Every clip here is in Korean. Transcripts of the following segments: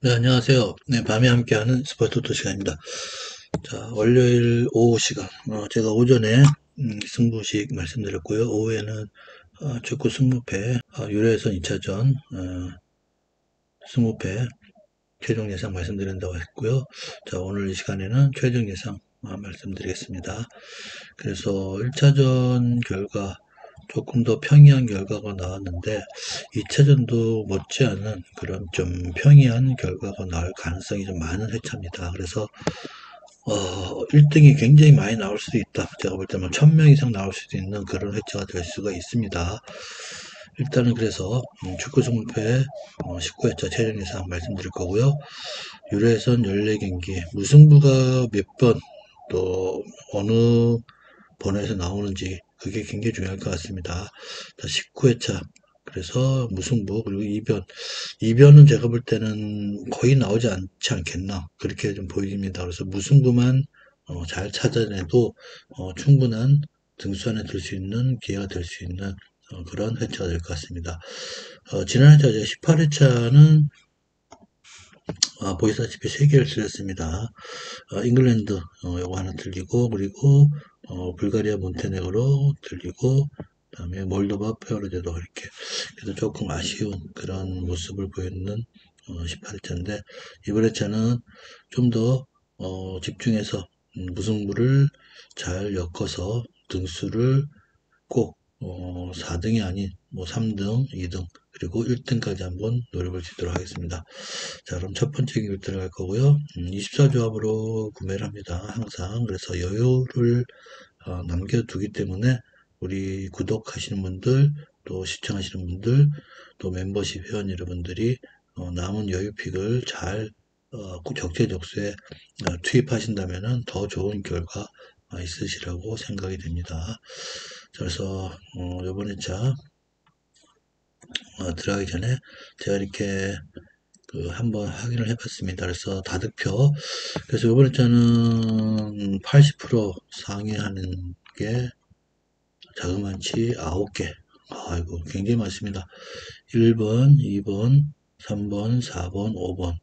네, 안녕하세요. 네, 밤에 함께하는 스포츠 토토 시간입니다. 자, 월요일 오후 시간. 제가 오전에 승부식 말씀드렸고요. 오후에는 축구 승무패, 유래선 2차전 승무패 최종 예상 말씀드린다고 했고요. 자, 오늘 이 시간에는 최종 예상 말씀드리겠습니다. 그래서 1차전 결과 조금 더 평이한 결과가 나왔는데 2차전도 못지않은 그런 좀 평이한 결과가 나올 가능성이 좀 많은 회차입니다. 그래서 1등이 굉장히 많이 나올 수도 있다. 제가 볼 때는 1000명 이상 나올 수도 있는 그런 회차가 될 수가 있습니다. 일단은 그래서 축구 승부패 19회차 최종 예상 말씀드릴 거고요. 유래선 14경기 무승부가 몇 번 또 어느 번호에서 나오는지 그게 굉장히 중요할 것 같습니다. 19회차 그래서 무승부 그리고 이변은 제가 볼 때는 거의 나오지 않지 않겠나 그렇게 좀 보입니다. 그래서 무승부만 잘 찾아내도 충분한 등수 안에 들 수 있는 기회가 될 수 있는 그런 회차가 될 것 같습니다. 지난 회차 18회차는 보시다시피 3개를 틀렸습니다. 잉글랜드 요거 하나 틀리고 그리고 불가리아 몬테네그로 틀리고 그다음에 몰도바 페어르제도 이렇게 그래서 조금 아쉬운 그런 모습을 보였는 18회차인데 이번 회차는 좀 더 집중해서 무승부를 잘 엮어서 등수를 꼭 4등이 아닌 뭐 3등, 2등 그리고 1등까지 한번 노려볼 수 있도록 하겠습니다. 자, 그럼 첫 번째 기술 들어갈 거고요. 24조합으로 구매를 합니다. 항상. 그래서 여유를 남겨두기 때문에 우리 구독하시는 분들, 또 시청하시는 분들, 또 멤버십 회원 여러분들이 남은 여유픽을 잘 적재적소에 투입하신다면 더 좋은 결과 있으시라고 생각이 됩니다. 자, 그래서 이번 회차 들어가기 전에 제가 이렇게 한번 확인을 해봤습니다. 그래서 다득표. 그래서 이번 회차는 80% 상회하는 게 자그만치 9개. 아이고, 굉장히 많습니다. 1번, 2번, 3번, 4번, 5번,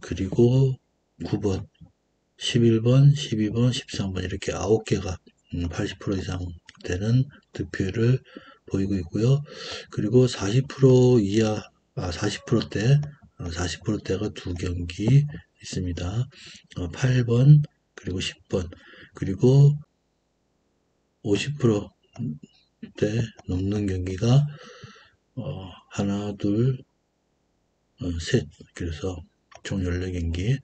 그리고 9번, 11번, 12번, 13번 이렇게 9개가 80% 이상 되는 득표율을 보이고 있고요. 그리고 40% 이하, 40%대, 40%대가 두 경기 있습니다. 8번, 그리고 10번, 그리고 50%대 넘는 경기가 하나, 둘, 셋. 그래서 총 14경기.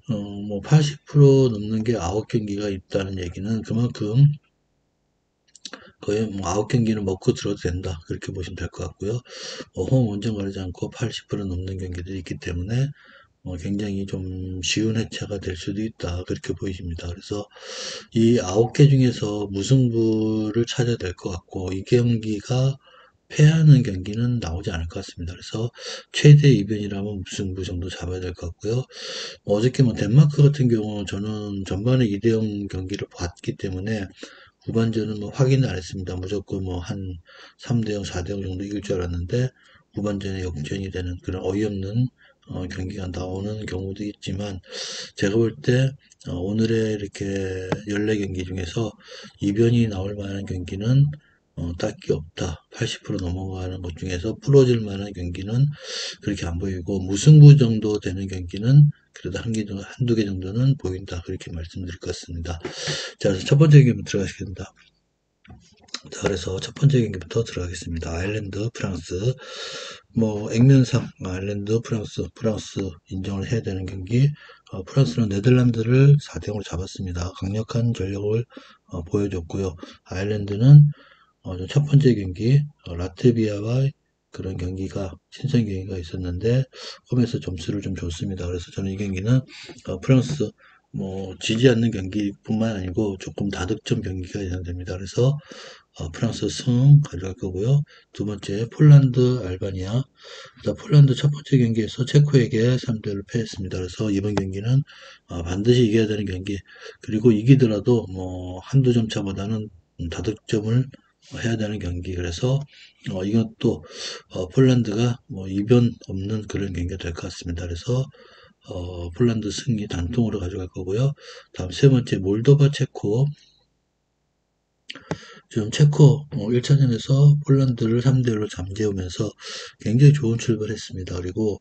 뭐 80% 넘는 게 9경기가 있다는 얘기는 그만큼 거의 뭐 9경기는 먹고 들어도 된다. 그렇게 보시면 될 것 같고요. 홈 원정 가리지 않고 80% 넘는 경기들이 있기 때문에 굉장히 좀 쉬운 회차가 될 수도 있다. 그렇게 보이십니다. 그래서 이 9개 중에서 무승부를 찾아야 될 것 같고 이 경기가 패하는 경기는 나오지 않을 것 같습니다. 그래서 최대 이변이라면 무승부 정도 잡아야 될 것 같고요. 어저께 뭐 덴마크 같은 경우 저는 전반에 2대0 경기를 봤기 때문에 후반전은 뭐 확인을 안 했습니다. 무조건 뭐 한 3대0, 4대0 정도 이길 줄 알았는데 후반전에 역전이 되는 그런 어이없는 경기가 나오는 경우도 있지만 제가 볼 때 오늘의 이렇게 14경기 중에서 이변이 나올 만한 경기는 딱히 없다. 80% 넘어가는 것 중에서 부러질 만한 경기는 그렇게 안 보이고 무승부 정도 되는 경기는 그래도 한두 개 정도는 보인다. 그렇게 말씀드릴 것 같습니다. 자, 그래서 첫 번째 경기 들어가시겠습니다. 자, 그래서 첫 번째 경기부터 들어가겠습니다. 아일랜드, 프랑스. 뭐, 액면상, 아일랜드, 프랑스 인정을 해야 되는 경기. 프랑스는 네덜란드를 4대0으로 잡았습니다. 강력한 전력을 보여줬고요. 아일랜드는 첫 번째 경기, 라트비아와 그런 경기가, 친선 경기가 있었는데, 홈에서 점수를 좀 줬습니다. 그래서 저는 이 경기는, 프랑스, 뭐, 지지 않는 경기뿐만 아니고 조금 다득점 경기가 예상됩니다. 그래서 프랑스 승 가져갈 거고요. 두 번째 폴란드 알바니아. 폴란드 첫 번째 경기에서 체코에게 3대1로 패했습니다. 그래서 이번 경기는 반드시 이겨야 되는 경기. 그리고 이기더라도 뭐 한두 점 차보다는 다득점을 해야 되는 경기. 그래서 이것도 폴란드가 뭐 이변 없는 그런 경기가 될 것 같습니다. 그래서 폴란드 승리 단통으로 가져갈 거고요. 다음 세 번째 몰도바 체코. 지금 체코 1차전에서 폴란드를 3대1로 잠재우면서 굉장히 좋은 출발했습니다. 그리고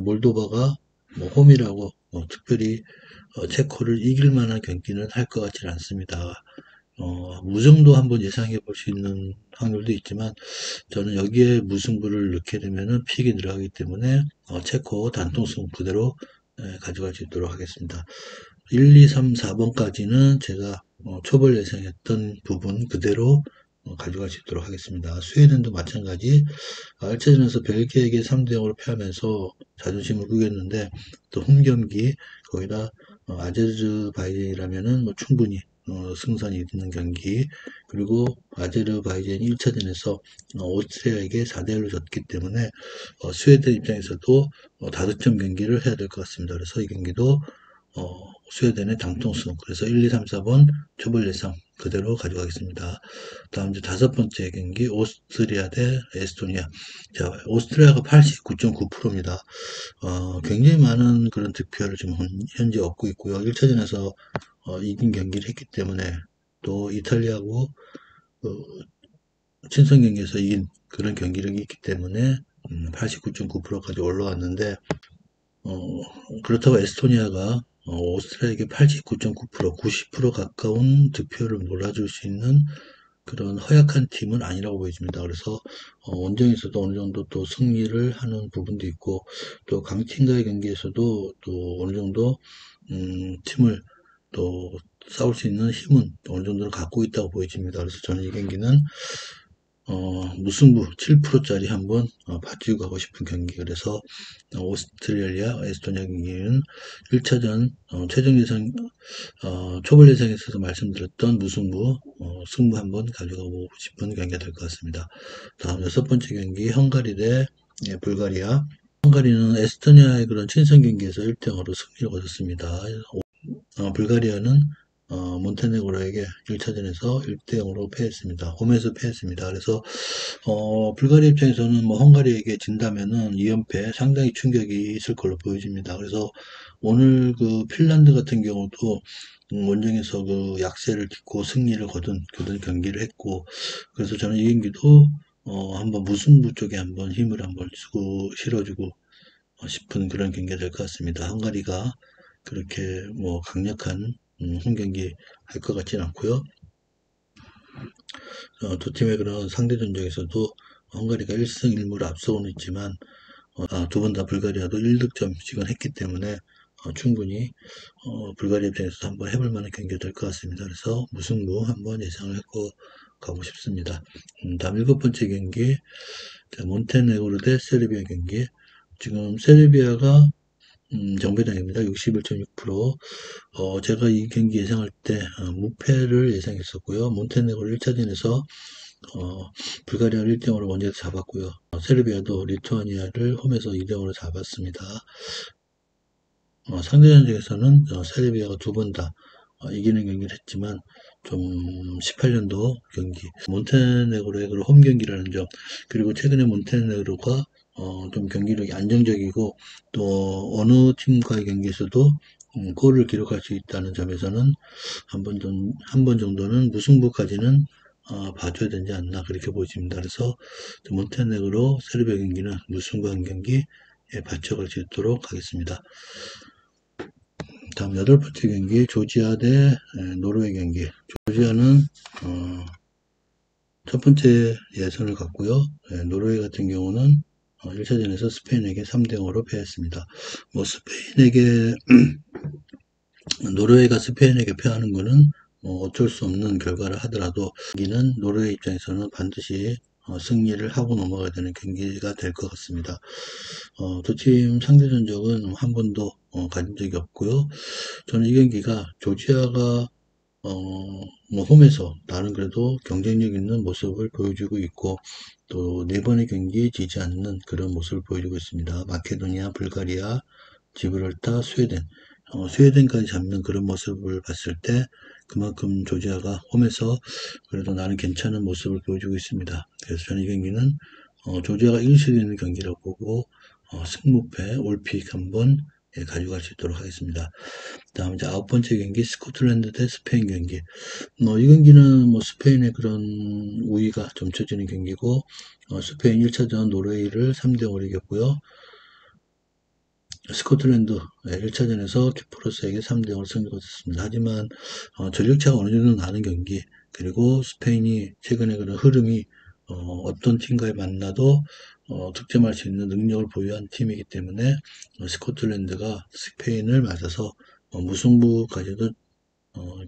몰도바가 뭐 홈이라고 특별히 체코를 이길 만한 경기는 할 것 같지는 않습니다. 무승도 한번 예상해 볼 수 있는 확률도 있지만 저는 여기에 무승부를 넣게 되면은 픽이 들어가기 때문에 체코 단통승 그대로 가져갈 수 있도록 하겠습니다. 1, 2, 3, 4번까지는 제가 초벌 예상했던 부분 그대로 가져갈 수 있도록 하겠습니다. 스웨덴도 마찬가지 1차전에서 벨기에에게 3대0으로 패하면서 자존심을 구겼는데 또 홈경기 거기다 아제르바이잔이라면은 뭐 충분히 승산이 있는 경기 그리고 아제르바이잔이 1차전에서 오스트리아에게 4대1로 졌기 때문에 스웨덴 입장에서도 다득점 경기를 해야 될 것 같습니다. 그래서 이 경기도 스웨덴의 당통승 그래서 1, 2, 3, 4번 초벌 예상 그대로 가져가겠습니다. 다음 이제 다섯 번째 경기 오스트리아 대 에스토니아. 자, 오스트리아가 89.9%입니다. 굉장히 많은 그런 득표를 지금 현재 얻고 있고요. 1차전에서 이긴 경기를 했기 때문에 또 이탈리아하고 친선 경기에서 이긴 그런 경기력이 있기 때문에 89.9%까지 올라왔는데 그렇다고 에스토니아가 오스트리아에게 89.9%, 90% 가까운 득표를 몰아줄 수 있는 그런 허약한 팀은 아니라고 보여집니다. 그래서 원정에서도 어느 정도 또 승리를 하는 부분도 있고 또 강팀과의 경기에서도 또 어느 정도 팀을 또 싸울 수 있는 힘은 어느 정도는 갖고 있다고 보여집니다. 그래서 저는 이 경기는 무승부 7%짜리 한번 봐주고 가고 싶은 경기. 그래서 오스트레일리아, 에스토니아 경기는 1차전 최종 예상 초벌 예상에서도 말씀드렸던 무승부 승부 한번 가져가고 싶은 경기가 될 것 같습니다. 다음 여섯 번째 경기 헝가리 대 불가리아. 헝가리는 에스토니아의 그런 친선 경기에서 1대0으로 승리를 거뒀습니다. 불가리아는 몬테네그로에게 1차전에서 1대0으로 패했습니다. 홈에서 패했습니다. 그래서 불가리아 입장에서는 뭐 헝가리에게 진다면은 2연패 상당히 충격이 있을 걸로 보여집니다. 그래서 오늘 그 핀란드 같은 경우도 원정에서 그 약세를 딛고 승리를 거둔 그런 경기를 했고 그래서 저는 이 경기도 한번 무승부 쪽에 한번 힘을 한번 주고 실어주고 싶은 그런 경기가 될 것 같습니다. 헝가리가 그렇게 뭐 강력한 홈 경기 할 것 같지는 않고요. 두 팀의 그런 상대 전적에서도 헝가리가 1승 1무를 앞서고는 있지만 두 번 다 불가리아도 1득점씩은 했기 때문에 충분히 불가리아 입장에서 한번 해볼 만한 경기가 될 것 같습니다. 그래서 무승부 한번 예상을 하고 가고 싶습니다. 다음 일곱 번째 경기 몬테네그로 대 세르비아 경기. 지금 세르비아가 정배당입니다. 61.6%. 제가 이 경기 예상할 때 무패를 예상했었고요. 몬테네그로 1차전에서 불가리아를 1대0으로 원제에서 잡았고요. 세르비아도 리투아니아를 홈에서 2대0으로 잡았습니다. 상대 전적에서는 세르비아가 두 번 다 이기는 경기를 했지만 좀 18년도 경기 몬테네그로의 홈 경기라는 점 그리고 최근에 몬테네그로가 좀 경기력이 안정적이고 또 어느 팀과의 경기에서도 골을 기록할 수 있다는 점에서는 한 번 정도는 무승부까지는 봐줘야 되지 않나 그렇게 보여집니다. 그래서 몬테네그로 세르비아 경기는 무승부 한 경기 받쳐갈 수 있도록 하겠습니다. 다음 여덟 번째 경기 조지아 대 노르웨이 경기. 조지아는 첫 번째 예선을 갔고요. 노르웨이 같은 경우는 1차전에서 스페인에게 3대0으로 패했습니다. 뭐 스페인에게 노르웨이가 스페인에게 패하는 것은 어쩔 수 없는 결과를 하더라도 여기는 노르웨이 입장에서는 반드시 승리를 하고 넘어가야 되는 경기가 될 것 같습니다. 두 팀 상대 전적은 한 번도 가진 적이 없고요. 저는 이 경기가 조지아가 뭐 홈에서 나는 그래도 경쟁력 있는 모습을 보여주고 있고 또 네 번의 경기 지지 않는 그런 모습을 보여주고 있습니다. 마케도니아, 불가리아, 지브랄타, 스웨덴 스웨덴까지 잡는 그런 모습을 봤을 때 그만큼 조지아가 홈에서 그래도 나는 괜찮은 모습을 보여주고 있습니다. 그래서 저는 이 경기는 조지아가 이길 수 있는 경기라고 보고 승무패 올픽 한번 예, 가져갈 수 있도록 하겠습니다. 다음 이제 9번째 경기 스코틀랜드 대 스페인 경기. 이 경기는 뭐 스페인의 그런 우위가 점쳐지는 경기고 스페인 1차전 노르웨이를 3대0으로 이겼고요. 스코틀랜드 1차전에서 키프로스에게 3대0으로 승리를 거뒀습니다. 하지만 전력차가 어느 정도 나는 경기, 그리고 스페인이 최근에 그런 흐름이 어떤 팀과의 만나도 득점할 수 있는 능력을 보유한 팀이기 때문에 스코틀랜드가 스페인을 맞아서 무승부까지도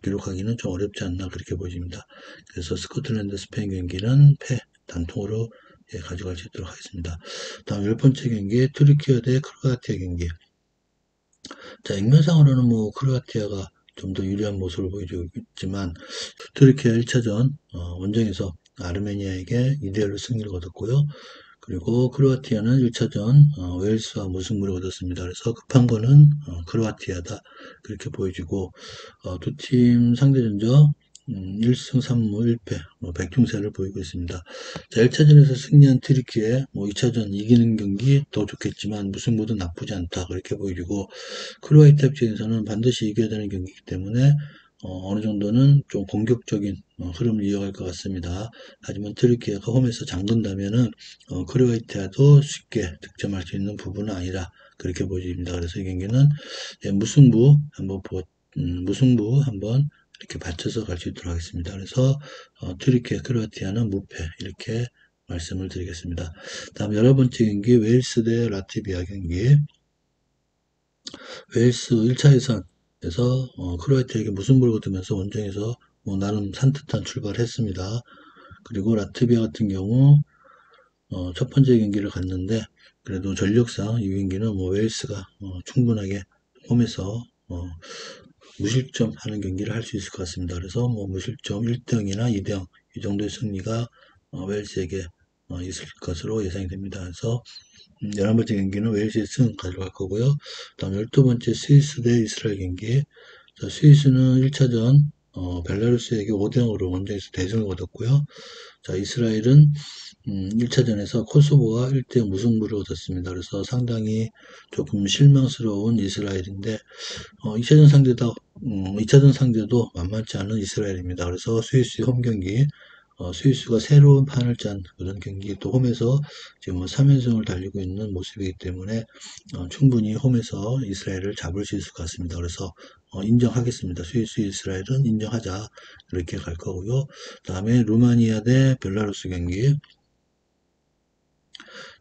기록하기는 좀 어렵지 않나 그렇게 보입니다. 그래서 스코틀랜드 스페인 경기는 패 단통으로 예, 가져갈 수 있도록 하겠습니다. 다음 10번째 경기 트리키어 대 크로아티아 경기. 자, 액면상으로는 뭐 크로아티아가 좀 더 유리한 모습을 보여주고 있지만 트리키어 1차전 원정에서 아르메니아에게 2대1로 승리를 거뒀고요. 그리고 크로아티아는 1차전 웨일스와 무승부를 거뒀습니다. 그래서 급한 거는 크로아티아다 그렇게 보여지고 두 팀 상대 전적 1승 3무 1패 백중세를 보이고 있습니다. 자, 1차전에서 승리한 트리키에 뭐 2차전 이기는 경기 더 좋겠지만 무승부도 나쁘지 않다 그렇게 보여지고 크로아티아 입장에서는 반드시 이겨야 되는 경기이기 때문에 어느 정도는 좀 공격적인 흐름을 이어갈 것 같습니다. 하지만 트리키가 홈에서 잠근다면은 크로아티아도 쉽게 득점할 수 있는 부분은 아니라 그렇게 보여집니다. 그래서 이 경기는 예, 무승부 한번 이렇게 받쳐서 갈 수 있도록 하겠습니다. 그래서 트리키와 크로아티아는 무패 이렇게 말씀을 드리겠습니다. 다음 11번째 경기 웨일스 대 라트비아 경기. 웨일스 1차 예선에서 크로아티아에게 무승부를 거두면서 원정에서 뭐 나름 산뜻한 출발을 했습니다. 그리고 라트비아 같은 경우 첫 번째 경기를 갔는데 그래도 전력상 이 경기는 뭐 웨일스가 충분하게 홈에서 무실점 하는 경기를 할 수 있을 것 같습니다. 그래서 뭐 무실점 1등이나 2등 이 정도의 승리가 웨일스에게 있을 것으로 예상이 됩니다. 그래서 11번째 경기는 웨일스의 승 가져갈 거고요. 다음 12번째 스위스 대 이스라엘 경기. 자, 스위스는 1차전 벨라루스에게 5대0으로 원정에서 대승을 거뒀고요. 자, 이스라엘은 1차전에서 코소보와 1대0 무승부를 얻었습니다. 그래서 상당히 조금 실망스러운 이스라엘인데 2차전 상대도 만만치 않은 이스라엘입니다. 그래서 스위스 홈 경기 스위스가 새로운 판을 짠 그런 경기 또 홈에서 지금 3연승을 달리고 있는 모습이기 때문에 충분히 홈에서 이스라엘을 잡을 수 있을 것 같습니다. 그래서 인정하겠습니다. 스위스 이스라엘은 인정하자 그렇게 갈 거고요. 다음에 루마니아 대 벨라루스 경기.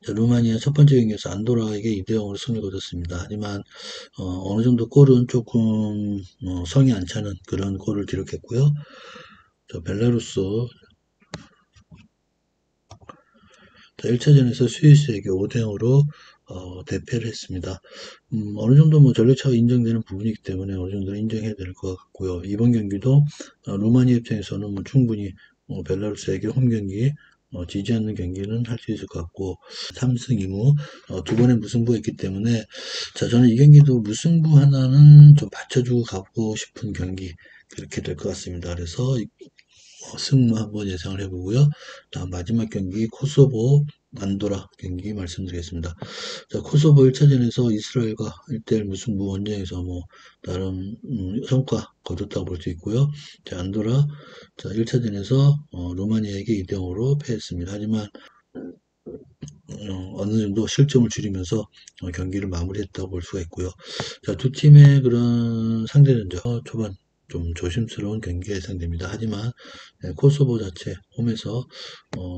자, 루마니아 첫 번째 경기에서 안도라에게 2대0으로 승리를 거뒀습니다. 하지만 어느 정도 골은 조금 성이 안 차는 그런 골을 기록했고요. 벨라루스 1차전에서 스위스에게 5대0으로 대패를 했습니다. 어느 정도 뭐 전력차가 인정되는 부분이기 때문에 어느 정도 인정해야 될 것 같고요. 이번 경기도 루마니아 입장에서는 뭐 충분히 벨라루스에게 홈 경기 지지 않는 경기는 할 수 있을 것 같고 3승 2무 두 번의 무승부가 있기 때문에 자 저는 이 경기도 무승부 하나는 좀 받쳐주고 가고 싶은 경기 그렇게 될 것 같습니다. 그래서 승무 한번 예상을 해보고요. 다음 마지막 경기 코소보 안도라 경기 말씀드리겠습니다. 자, 코소보 1차전에서 이스라엘과 1대1 무승부 원정에서 뭐 나름 성과 거뒀다고 볼 수 있고요. 자, 안도라 자 1차전에서 루마니아에게 2대0으로 패했습니다. 하지만 어느 정도 실점을 줄이면서 경기를 마무리했다고 볼 수가 있고요. 자, 두 팀의 그런 상대전적 초반 좀 조심스러운 경기가 예상됩니다. 하지만 코소보 자체 홈에서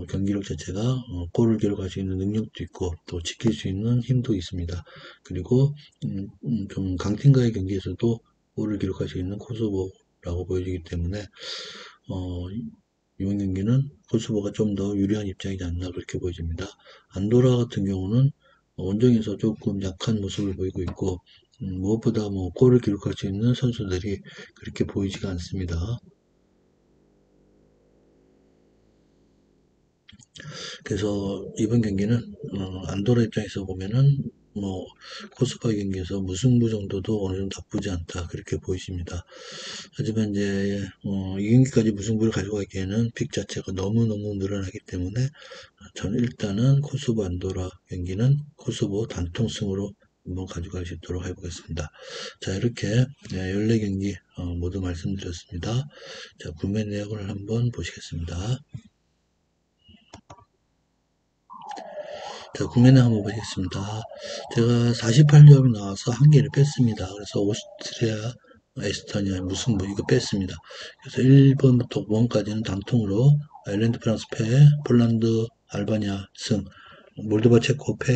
경기력 자체가 골을 기록할 수 있는 능력도 있고 또 지킬 수 있는 힘도 있습니다. 그리고 좀 강팀과의 경기에서도 골을 기록할 수 있는 코소보라고 보여지기 때문에 이번 경기는 코소보가 좀 더 유리한 입장이지 않나 그렇게 보여집니다. 안도라 같은 경우는 원정에서 조금 약한 모습을 보이고 있고 무엇보다 뭐 골을 기록할 수 있는 선수들이 그렇게 보이지가 않습니다. 그래서 이번 경기는 안도라 입장에서 보면은 뭐 코스파 경기에서 무승부 정도도 어느 정도 나쁘지 않다 그렇게 보이십니다. 하지만 이제 이 경기까지 무승부를 가져가기에는 픽 자체가 너무너무 늘어나기 때문에 저는 일단은 코소보 안도라 경기는 코소보 단통승으로 한번 가져갈 수 있도록 해보겠습니다. 자, 이렇게 14경기 모두 말씀드렸습니다. 자, 구매 내역을 한번 보시겠습니다. 자, 구매 내역 한번 보시겠습니다. 제가 48점이 나와서 한 개를 뺐습니다. 그래서 오스트리아, 에스토니아, 무승부 이거 뺐습니다. 그래서 1번부터 5번까지는 단통으로 아일랜드, 프랑스 패, 폴란드, 알바니아 승, 몰도바, 체코 패,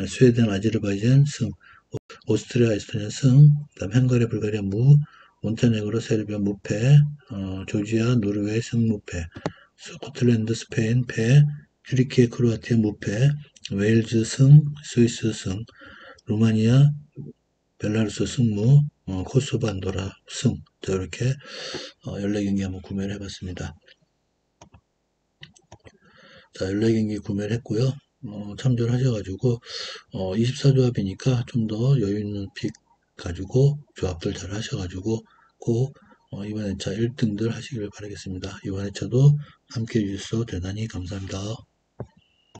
스웨덴, 아제르바이잔 승, 오스트리아, 에스토니아 승, 그다음 헝가리, 불가리아 무, 몬테네그로, 세르비아 무패, 조지아, 노르웨이 승 무패, 스코틀랜드, 스페인 패, 튀르키예, 크로아티아 무패, 웨일즈 승, 스위스 승, 루마니아, 벨라루스 승무, 코소보, 안도라 승. 자, 이렇게 14경기 한번 구매를 해봤습니다. 자, 14경기 구매를 했고요. 참조를 하셔가지고 24조합이니까 좀 더 여유 있는 픽 가지고 조합들 잘 하셔가지고 꼭 이번 회차 1등들 하시길 바라겠습니다. 이번 회차도 함께 해주셔서 대단히 감사합니다.